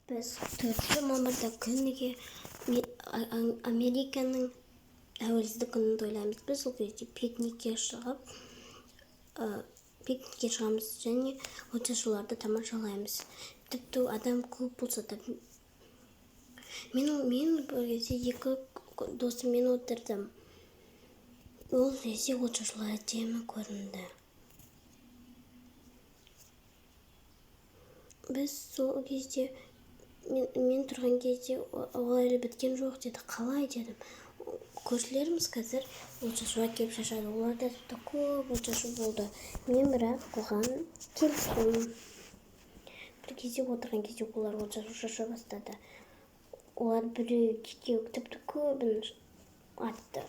Біз 4 мамырда күніге Американың тәуелсіздік күнін тойлаймыз. Біз ол кезде пикникке шығамыз және отшашуларды тамашалаймыз. Тіпті адам көп болса да. Мен бір кезде 2 досыммен отырдым. Ол кезде отшашулар әдемі көрінді. Біз сол кезде мен тұрған кезде ол әлі біткен жоқ деді. Қалай дедім. Көршілеріміз қазір отшашуға келіп шашады. Оларда тіпті көп отшашу болды. Мен бірақ оған келістім. Бір кезде отырған кезде олар отшашу шаша бастады. Олар біреу тіпті көбін атты.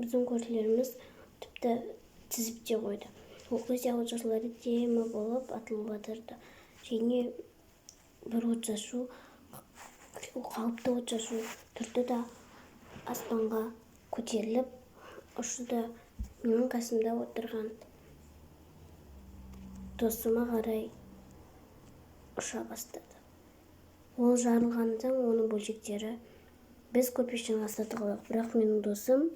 Біздің көршілеріміз тіпті тізіп те қойды. Ол кезде отшашулар әдемі болып атылып жатырды. Және бір отшашу, қалыпты отшашу тұрды да аспанға көтеріліп ұшты. Менің қасымда отырған досыма қарай ұша бастады. Ол жарылғанда оның бөлшектері біз көрпешенің астына тығылдық, бірақ менің досым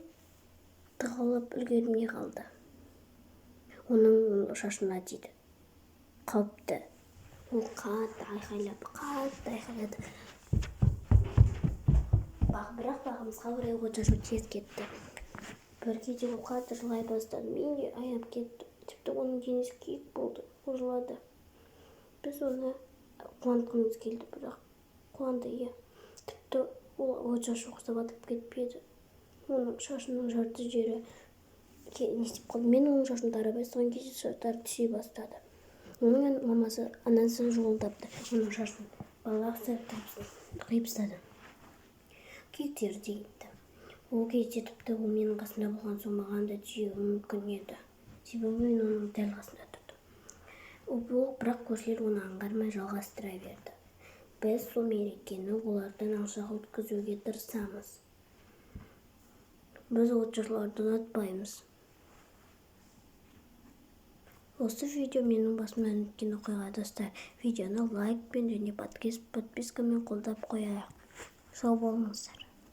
тығылып үлгермей қалды. Оның шашына тиді. Қауіпті. Ол қатты айқайлады. Бірақ бағымызға орай отшашу тез кетті. Бір кезде ол қатты жылай бастады. Мен де аяп кеттім. Тіпті оның денесі күйік болды. Ол жылады. Біз оны қуантқымыз келді, бірақ қуанды. Тіпті ол отшашу құсап атып кетпеді. Оның шашының жарты жері не істеп қалды. Мен оның шашын тарап бастаған кезде шаштары түсе бастады. Оның анасы жолын тапты. Оның шашын балақ қиып тастады. Күйіктері де кетті. Ол кезде тіпті ол менің қасымда болған соң маған да тиюі мүмкін еді. Себебі мен оның дәл қасында тұрдым. Бірақ көршілер оны аңғармай жалғастыра берді. Біз сол мерекені олардан алшақ өткізуге тырысамыз. Біз отшашуларды ұнатпаймыз. Осы видео менің басымнан өткен оқиға, достар. Видеоны лайкпен және подпискамен қолдап қояйық. Сау болыңыздар.